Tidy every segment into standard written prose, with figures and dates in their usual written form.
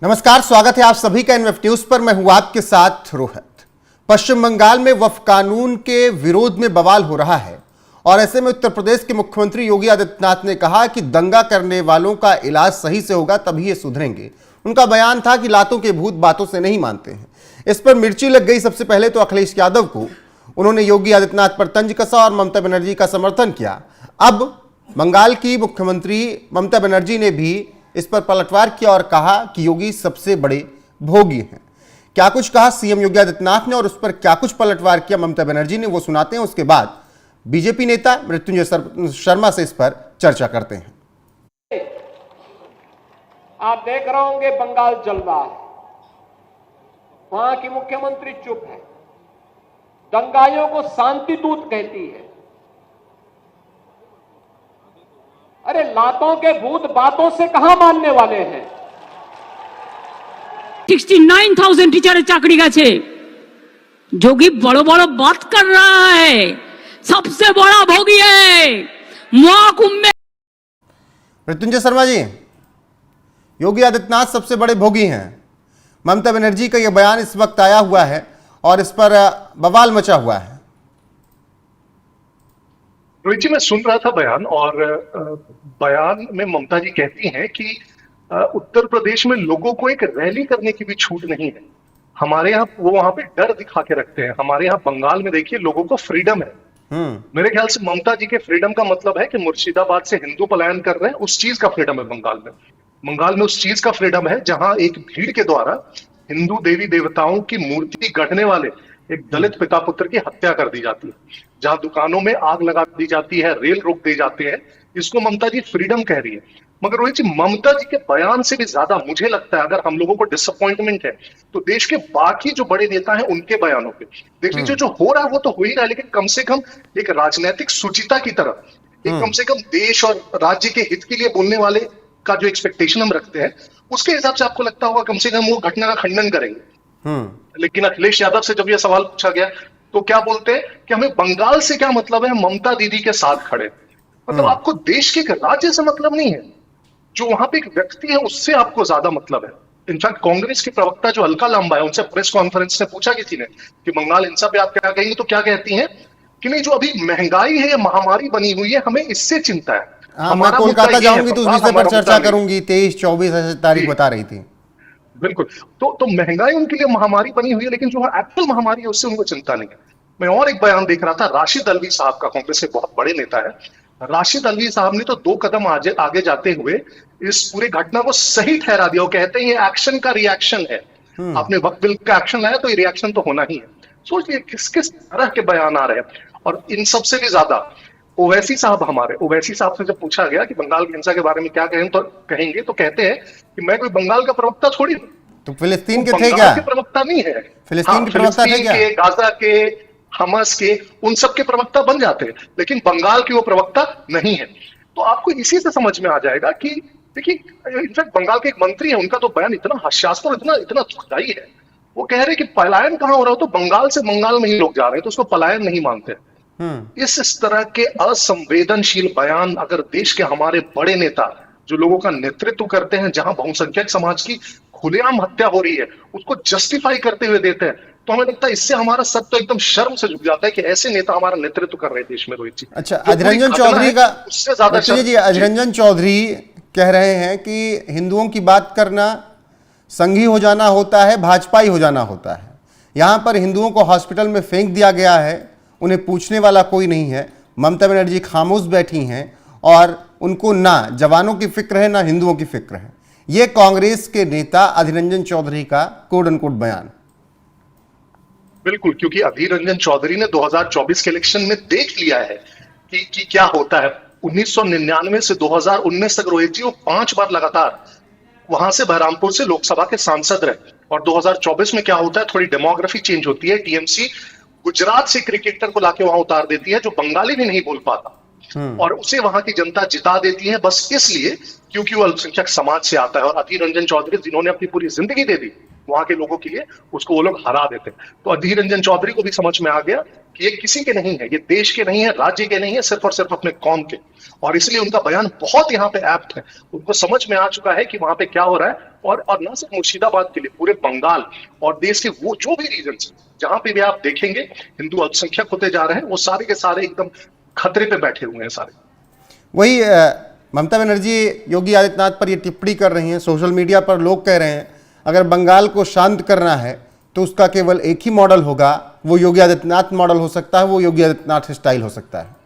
नमस्कार, स्वागत है आप सभी का एनएफ न्यूज पर। मैं हूं आपके साथ रोहित। पश्चिम बंगाल में वक्फ कानून के विरोध में बवाल हो रहा है और ऐसे में उत्तर प्रदेश के मुख्यमंत्री योगी आदित्यनाथ ने कहा कि दंगा करने वालों का इलाज सही से होगा तभी ये सुधरेंगे। उनका बयान था कि लातों के भूत बातों से नहीं मानते हैं। इस पर मिर्ची लग गई। सबसे पहले तो अखिलेश यादव को उन्होंने योगी आदित्यनाथ पर तंज कसा और ममता बनर्जी का समर्थन किया। अब बंगाल की मुख्यमंत्री ममता बनर्जी ने भी इस पर पलटवार किया और कहा कि योगी सबसे बड़े भोगी हैं। क्या कुछ कहा सीएम योगी आदित्यनाथ ने और उस पर क्या कुछ पलटवार किया ममता बनर्जी ने, वो सुनाते हैं। उसके बाद बीजेपी नेता मृत्युंजय शर्मा से इस पर चर्चा करते हैं। आप देख रहे होंगे बंगाल जल रहा है, वहां की मुख्यमंत्री चुप है, दंगाइयों को शांति दूत कहती है। अरे लातों के भूत बातों से कहां मानने वाले हैं। 69,000 टीचर चाकरी गए। जोगी बड़ो बड़ो बात कर रहा है, सबसे बड़ा भोगी है महाकुंभ में। मृत्युंजय शर्मा जी, योगी आदित्यनाथ सबसे बड़े भोगी हैं। ममता बनर्जी का यह बयान इस वक्त आया हुआ है और इस पर बवाल मचा हुआ है। रोहित जी, मैं सुन रहा था बयान और बयान में ममता जी कहती हैं कि उत्तर प्रदेश में लोगों को एक रैली करने की भी छूट नहीं है। हमारे यहाँ वो वहां पे डर दिखा के रखते हैं। हमारे यहाँ बंगाल में देखिए लोगों को फ्रीडम है। मेरे ख्याल से ममता जी के फ्रीडम का मतलब है कि मुर्शिदाबाद से हिंदू पलायन कर रहे हैं, उस चीज का फ्रीडम है बंगाल में। बंगाल में उस चीज का फ्रीडम है जहां एक भीड़ के द्वारा हिंदू देवी देवताओं की मूर्ति गढ़ने वाले एक दलित पिता पुत्र की हत्या कर दी जाती है, जहां दुकानों में आग लगा दी जाती है, रेल रोक दी जाती है। इसको ममता जी फ्रीडम कह रही है। मगर रोहित जी, ममता जी के बयान से भी ज्यादा मुझे लगता है अगर हम लोगों को डिसअपॉइंटमेंट है तो देश के बाकी जो बड़े नेता हैं उनके बयानों पे। देख लीजिए, जो हो रहा है वो तो हो ही रहा है, लेकिन कम से कम एक राजनीतिक सुचिता की तरफ, एक कम से कम देश और राज्य के हित के लिए बोलने वाले का जो एक्सपेक्टेशन हम रखते हैं उसके हिसाब से आपको लगता होगा कम से कम वो घटना का खंडन करेंगे। लेकिन अखिलेश यादव से जब यह सवाल पूछा गया तो क्या बोलते हैं कि हमें बंगाल से क्या मतलब है, ममता दीदी के साथ खड़े। मतलब आपको देश के राज्य से मतलब नहीं है, जो वहां पे एक व्यक्ति है उससे आपको ज्यादा मतलब है। इनफैक्ट कांग्रेस के प्रवक्ता जो अलका लांबा है, उनसे प्रेस कॉन्फ्रेंस में पूछा किसी ने कि बंगाल हिंसा पे आप क्या कहेंगे, तो क्या कहती हैं कि नहीं, जो अभी महंगाई है, महामारी बनी हुई है, हमें इससे चिंता है। मैं कोलकाता जाऊंगी तो उस विषय पर चर्चा करूंगी। 23-24 तारीख बता रही थी। बिल्कुल। तो महंगाई उनके लिए महामारी बनी हुई है, लेकिन जो एक्चुअल महामारी है उससे उनको चिंता नहीं है। मैं और एक बयान देख रहा था राशिद अल्वी साहब का, कांग्रेस के बहुत बड़े नेता है। राशिद अल्वी साहब ने तो 2 कदम आगे जाते हुए इस पूरे घटना को सही ठहरा दिया। वो कहते हैं ये एक्शन का रिएक्शन है। आपने वक्त बिल का एक्शन लाया तो ये रिएक्शन तो होना ही है। सोचिए किस किस तरह के बयान आ रहे हैं। और इन सबसे भी ज्यादा ओवैसी साहब से जब पूछा गया कि बंगाल की हिंसा के बारे में क्या कहेंगे तो कहते हैं कि मैं कोई बंगाल का प्रवक्ता थोड़ी हूं। तो फिलिस्तीन के थे क्या? के प्रवक्ता नहीं है। फिलिस्तीन के प्रवक्ता थे क्या? गाजा के, हमास के, उन सब के प्रवक्ता बन जाते हैं, लेकिन बंगाल की वो प्रवक्ता नहीं है। तो आपको इसी से समझ में आ जाएगा कि देखिए, इनफैक्ट बंगाल के एक मंत्री है, उनका तो बयान इतना हास्यास्पद, इतना दुखदाई है। वो कह रहे कि पलायन कहां हो रहा हो, तो बंगाल से बंगाल में ही लोग जा रहे हैं, तो उसको पलायन नहीं मानते। इस तरह के असंवेदनशील बयान अगर देश के हमारे बड़े नेता जो लोगों का नेतृत्व करते हैं, जहां बहुसंख्यक समाज की खुलेआम हत्या हो रही है, उसको जस्टिफाई करते हुए देते हैं, तो हमें लगता है इससे हमारा सब तो एकदम शर्म से झुक जाता है कि ऐसे नेता हमारा नेतृत्व कर रहे हैं देश में। रोहित जी, अच्छा, अधीर रंजन चौधरी का उससे ज्यादा अधीर रंजन चौधरी कह रहे हैं कि हिंदुओं की बात करना संघी हो जाना होता है, भाजपाई हो जाना होता है। यहां पर हिंदुओं को हॉस्पिटल में फेंक दिया गया है, उन्हें पूछने वाला कोई नहीं है। ममता बनर्जी खामोश बैठी हैं और उनको ना जवानों की फिक्र है ना हिंदुओं की फिक्र है। यह कांग्रेस के नेता अधीर रंजन चौधरी का कोट अनकोट बयान। बिल्कुल, क्योंकि अधीर रंजन चौधरी ने 2024 के इलेक्शन में देख लिया है कि क्या होता है। 1999 से 2019 तक रोहित जी वो 5 बार लगातार वहां से बहरामपुर से लोकसभा के सांसद रहे। और 2024 में क्या होता है, थोड़ी डेमोग्राफी चेंज होती है। टीएमसी गुजरात से क्रिकेटर को लाके वहां उतार देती है जो बंगाली भी नहीं बोल पाता, और उसे वहां की जनता जिता देती है बस इसलिए क्योंकि वो अल्पसंख्यक समाज से आता है। और अधीर रंजन चौधरी जिन्होंने अपनी पूरी जिंदगी दे दी वहां के लोगों के लिए, उसको वो लोग हरा देते हैं। तो अधीर रंजन चौधरी को भी समझ में आ गया कि ये किसी के नहीं है, ये देश के नहीं है, राज्य के नहीं है, सिर्फ और सिर्फ अपने कौम के। और इसलिए उनका बयान बहुत यहाँ पे एप्ट है। उनको समझ में आ चुका है कि वहां पे क्या हो रहा है, और ना सिर्फ मुर्शिदाबाद के लिए, पूरे बंगाल और देश के वो जो भी रीजन जहां पे भी आप देखेंगे हिंदू अल्पसंख्यक होते जा रहे हैं, वो सारे के सारे एकदम खतरे पे बैठे हुए हैं सारे। वही ममता बनर्जी योगी आदित्यनाथ पर ये टिप्पणी कर रही हैं। सोशल मीडिया पर लोग कह रहे हैं अगर बंगाल को शांत करना है तो उसका केवल एक ही मॉडल होगा, वो योगी आदित्यनाथ मॉडल हो सकता है, वो योगी आदित्यनाथ स्टाइल हो सकता है।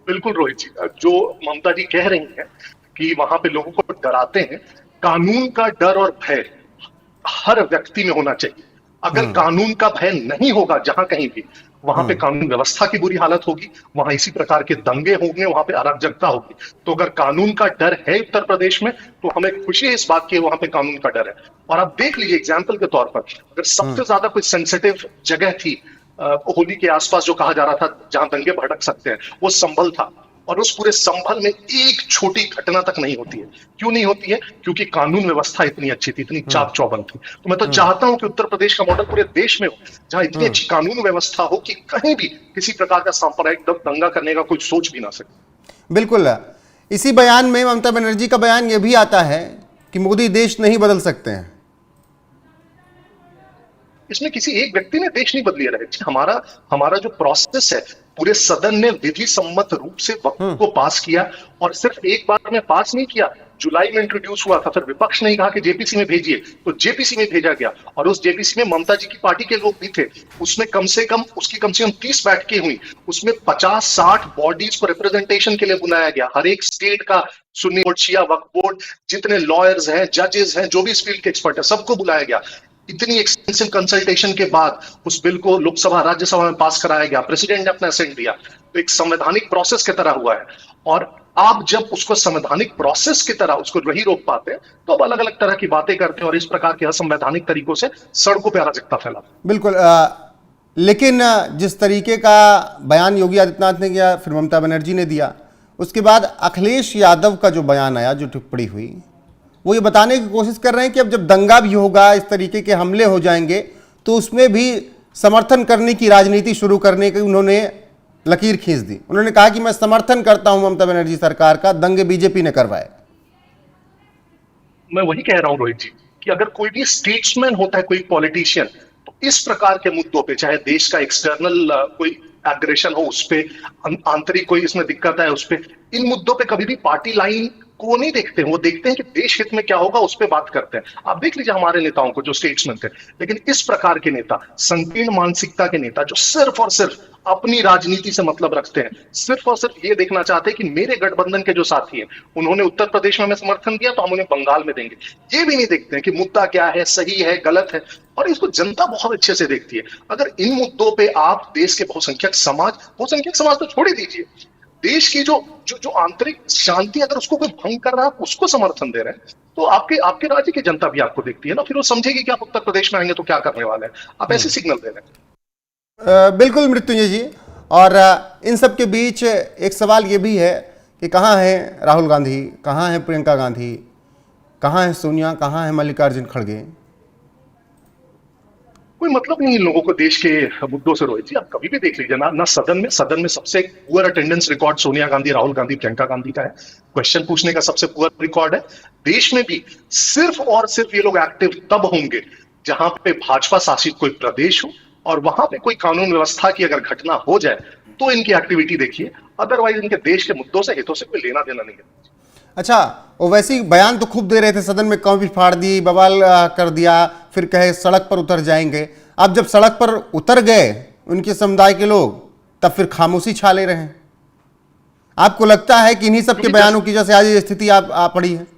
बिल्कुल रोहित जी, जो ममता जी कह रही हैं कि वहां पे लोगों को डराते हैं, कानून का डर और भय हर व्यक्ति में होना चाहिए। अगर कानून का भय नहीं होगा जहां कहीं भी, वहां पे कानून व्यवस्था की बुरी हालत होगी, वहां इसी प्रकार के दंगे होंगे, वहां पे अराजकता होगी। तो अगर कानून का डर है उत्तर प्रदेश में, तो हमें खुशी है इस बात की वहां पे कानून का डर है। और आप देख लीजिए एग्जाम्पल के तौर पर, अगर सबसे ज्यादा कोई सेंसिटिव जगह थी होली के आसपास जो कहा जा रहा था जहां दंगे भड़क सकते हैं, वो संभल था। और उस पूरे संभल में एक छोटी घटना तक नहीं होती है। क्यों नहीं होती है? क्योंकि कानून व्यवस्था इतनी अच्छी थी, इतनी चाक चौबंद थी। तो मैं तो चाहता हूं कि उत्तर प्रदेश का मॉडल पूरे देश में हो, जहां इतनी अच्छी कानून व्यवस्था हो कि कहीं भी किसी प्रकार का सांप्रदायिक दंगा करने का कोई सोच भी ना सके। बिल्कुल। इसी बयान में ममता बनर्जी का बयान यह भी आता है कि मोदी देश नहीं बदल सकते हैं। इसमें किसी एक व्यक्ति ने देश नहीं बदलिया रहे। हमारा जो प्रोसेस है, पूरे सदन ने विधि सम्मत रूप से वक्त को पास किया, और सिर्फ एक बार में पास नहीं किया, जुलाई में इंट्रोड्यूस हुआ था, फिर विपक्ष ने कहा कि जेपीसी में भेजिए, तो जेपीसी में भेजा गया। और उस जेपीसी में ममता जी की पार्टी के लोग भी थे। उसमें कम से कम 30 बैठकें हुई, उसमें 50-60 बॉडीज को रिप्रेजेंटेशन के लिए बुलाया गया। हर एक स्टेट का सुन्नी बोर्ड, शिया वक्फ बोर्ड, जितने लॉयर्स हैं, जजेस हैं, जो भी इस फील्ड के एक्सपर्ट है, सबको बुलाया गया। इतनी एक्सटेंसिव कंसल्टेशन के बाद उस बिल को लोकसभा राज्यसभा में पास कराया गया, प्रेसिडेंट ने अपना असेंट दिया। तो एक संवैधानिक प्रोसेस की तरह हुआ है। और आप जब उसको संवैधानिक प्रोसेस की तरह उसको नहीं रोक पाते हैं, तो अब अलग अलग तरह की बातें करते हैं और इस प्रकार के असंवैधानिक तरीकों से सड़कों पर अराजकता फैलाते हैं। बिल्कुल। लेकिन जिस तरीके का बयान योगी आदित्यनाथ ने किया, फिर ममता बनर्जी ने दिया, उसके बाद अखिलेश यादव का जो बयान आया, जो टिप्पणी हुई, वो ये बताने की कोशिश कर रहे हैं कि अब जब दंगा भी होगा, इस तरीके के हमले हो जाएंगे, तो उसमें भी समर्थन करने की राजनीति शुरू करने की उन्होंने लकीर खींच दी। उन्होंने कहा कि मैं समर्थन करता हूं ममता बनर्जी सरकार का, दंगे बीजेपी ने करवाए। मैं वही कह रहा हूं रोहित जी कि अगर कोई भी स्टेट्समैन होता है, कोई पॉलिटिशियन, तो इस प्रकार के मुद्दों पे, चाहे देश का एक्सटर्नल कोई एग्रेशन हो उस पे, आंतरिक कोई इसमें दिक्कत है उस पे, इन मुद्दों पे कभी भी पार्टी लाइन को नहीं देखते हैं। वो देखते हैं कि देश हित में क्या होगा, उस पर बात करते हैं। आप देख लीजिए हमारे नेताओं को, जो स्टेट्समैन थे। लेकिन इस प्रकार के नेता, संकीर्ण मानसिकता के नेता, जो सिर्फ और सिर्फ अपनी राजनीति से मतलब रखते हैं, सिर्फ और सिर्फ ये देखना चाहते हैं कि मेरे गठबंधन के जो साथी हैं, उन्होंने उत्तर प्रदेश में हमें समर्थन दिया तो हम उन्हें बंगाल में देंगे, ये भी नहीं देखते हैं कि मुद्दा क्या है, सही है, गलत है। और इसको जनता बहुत अच्छे से देखती है। अगर इन मुद्दों पे आप देश के बहुसंख्यक समाज तो छोड़ ही दीजिए, देश की जो आंतरिक शांति, अगर उसको कोई भंग कर रहा है, उसको समर्थन दे रहे हैं, तो आपके राज्य की जनता भी आपको देखती है ना, फिर वो समझेगी कि आप उत्तर प्रदेश में आएंगे तो क्या करने वाले हैं। आप ऐसे सिग्नल दे रहे हैं। बिल्कुल मृत्युंजय जी। और इन सब के बीच एक सवाल ये भी है कि कहाँ है राहुल गांधी, कहाँ है प्रियंका गांधी, कहाँ है सोनिया, कहाँ है मल्लिकार्जुन खड़गे? कोई मतलब नहीं इन लोगों को देश के मुद्दों से रोहित जी। आप कभी भी देख लीजिए ना सदन में सबसे poor attendance record Sonia Gandhi, Rahul Gandhi, Priyanka Gandhi का है। क्वेश्चन पूछने का सबसे पुअर रिकॉर्ड है। देश में भी सिर्फ और सिर्फ ये लोग एक्टिव तब होंगे जहां पे भाजपा शासित कोई प्रदेश हो और वहां पे कोई कानून व्यवस्था की अगर घटना हो जाए तो इनकी एक्टिविटी देखिए। अदरवाइज इनके देश के मुद्दों से, हितों से कोई लेना देना नहीं है। अच्छा, वो वैसे ही बयान तो खूब दे रहे थे, सदन में कौं भी फाड़ दी, बवाल कर दिया, फिर कहे सड़क पर उतर जाएंगे। अब जब सड़क पर उतर गए उनके समुदाय के लोग, तब फिर खामोशी छा ले रहे हैं। आपको लगता है कि इन्हीं सबके बयानों की वजह से आज ये स्थिति आ पड़ी है?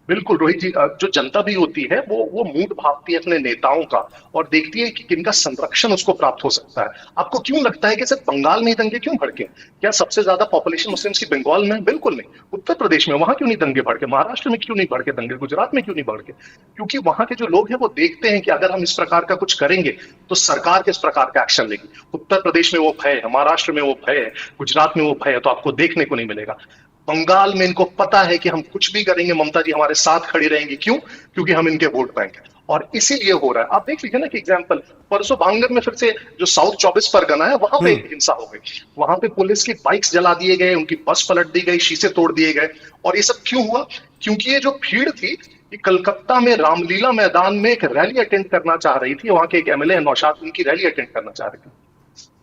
बिल्कुल रोहित जी, जो जनता भी होती है वो मूड भापती है अपने नेताओं का और देखती है कि किनका संरक्षण उसको प्राप्त हो सकता है। आपको क्यों लगता है कि सिर्फ बंगाल में ही दंगे क्यों भड़के? क्या सबसे ज्यादा पॉपुलेशन मुस्लिम्स की बंगाल में? बिल्कुल नहीं। उत्तर प्रदेश में वहां क्यों नहीं दंगे भड़के? महाराष्ट्र में क्यों नहीं भड़के दंगे? गुजरात में क्यों नहीं भड़के? क्योंकि वहां के जो लोग हैं वो देखते हैं कि अगर हम इस प्रकार का कुछ करेंगे तो सरकार किस प्रकार का एक्शन लेगी। उत्तर प्रदेश में वो भय है, महाराष्ट्र में वो भय है, गुजरात में वो भय है, तो आपको देखने को नहीं मिलेगा। बंगाल में इनको पता है कि हम कुछ भी करेंगे ममता जी हमारे साथ खड़ी रहेंगी। क्यों? क्योंकि हम इनके वोट बैंक हैं। और इसीलिए हो रहा है। आप देख लीजिए ना कि एग्जाम्पल, परसों भांगर में फिर से जो साउथ 24 परगना है वहां पे हिंसा हो गई, वहां पे पुलिस की बाइक्स जला दिए गए, उनकी बस पलट दी गई, शीशे तोड़ दिए गए। और ये सब क्यों हुआ? क्योंकि ये जो भीड़ थी कि कलकत्ता में रामलीला मैदान में एक रैली अटेंड करना चाह रही थी, वहां के एक एमएलए नौशाद उनकी रैली अटेंड करना चाह रही थी।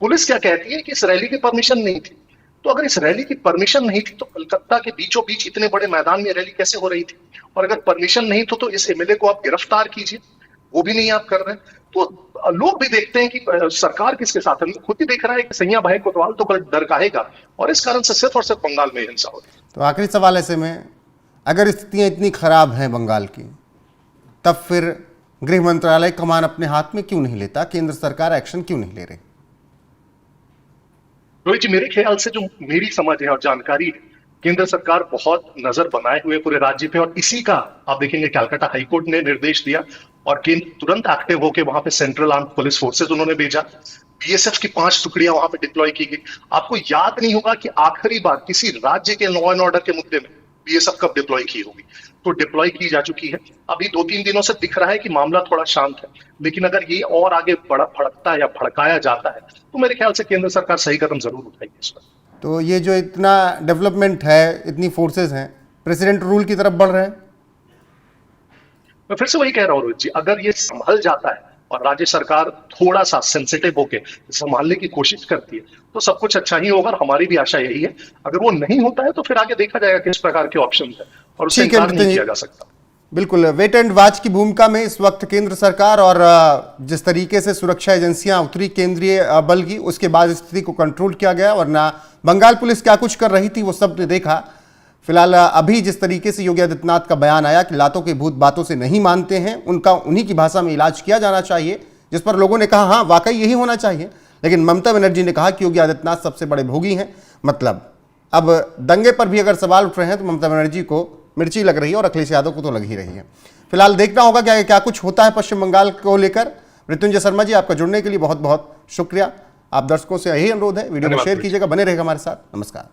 पुलिस क्या कहती है कि इस रैली की परमिशन नहीं थी। तो अगर इस रैली की परमिशन नहीं थी तो कलकत्ता के बीचों बीच इतने बड़े मैदान में रैली कैसे हो रही थी? और अगर परमिशन नहीं तो इस एमएलए को आप गिरफ्तार कीजिए, वो भी नहीं आप कर रहे हैं। तो लोग भी देखते हैं कि सरकार किसके साथ है। खुद ही देख रहा है कि सैया भाई कोतवाल तो कल डर काहेगा, और इस कारण से सिर्फ और सिर्फ बंगाल में हिंसा हो रही है। तो आखिरी सवाल ऐसे में, अगर स्थितियां इतनी खराब हैं बंगाल की, तब फिर गृह मंत्रालय कमान अपने हाथ में क्यों नहीं लेता? केंद्र सरकार एक्शन क्यों नहीं ले रही? रोहित जी, मेरे ख्याल से जो मेरी समझ है और जानकारी है, केंद्र सरकार बहुत नजर बनाए हुए पूरे राज्य पे, और इसी का आप देखेंगे कलकत्ता हाईकोर्ट ने निर्देश दिया और केंद्र तुरंत एक्टिव होकर वहां पे सेंट्रल आर्म्ड पुलिस फोर्सेस उन्होंने भेजा, बीएसएफ की 5 टुकड़ियां वहां पे डिप्लॉय की गई। आपको याद नहीं होगा कि आखिरी बार किसी राज्य के लॉ एंड ऑर्डर के मुद्दे में बीएसएफ कब डिप्लॉय की होगी? तो डिप्लॉय की जा चुकी है। अभी 2-3 दिनों से दिख रहा है कि मामला थोड़ा शांत है, लेकिन अगर ये और आगे भड़कता या भड़काया जाता है तो मेरे ख्याल से केंद्र सरकार सही कदम जरूर उठाएगी इस पर। तो ये जो इतना डेवलपमेंट है, इतनी फोर्सेस हैं, प्रेसिडेंट रूल की तरफ बढ़ रहे हैं। मैं फिर से वही कह रहा हूँ रोहित जी, अगर ये संभल जाता है और राज्य सरकार थोड़ा सा सेंसिटिव होके संभालने की कोशिश करती है तो सब कुछ अच्छा ही होगा, और हमारी भी आशा यही है। अगर वो नहीं होता है तो फिर आगे देखा जाएगा किस प्रकार के ऑप्शन है, और उससे इनकार नहीं किया जा सकता। बिल्कुल, वेट एंड वॉच की भूमिका में इस वक्त केंद्र सरकार, और जिस तरीके से सुरक्षा एजेंसियां उतरी केंद्रीय बल की, उसके बाद स्थिति को कंट्रोल किया गया, वरना बंगाल पुलिस क्या कुछ कर रही थी वो सब ने देखा। फिलहाल अभी जिस तरीके से योगी आदित्यनाथ का बयान आया कि लातों के भूत बातों से नहीं मानते हैं, उनका उन्हीं की भाषा में इलाज किया जाना चाहिए, जिस पर लोगों ने कहा हाँ वाकई यही होना चाहिए। लेकिन ममता बनर्जी ने कहा कि योगी आदित्यनाथ सबसे बड़े भोगी हैं। मतलब अब दंगे पर भी अगर सवाल उठ रहे हैं तो ममता बनर्जी को मिर्ची लग रही है और अखिलेश यादव को तो लग ही रही है। फिलहाल देखना होगा क्या कुछ होता है पश्चिम बंगाल को लेकर। मृत्युंजय शर्मा जी, आपका जुड़ने के लिए बहुत बहुत शुक्रिया। आप दर्शकों से यही अनुरोध है, वीडियो को शेयर कीजिएगा, बने रहेगा हमारे साथ। नमस्कार।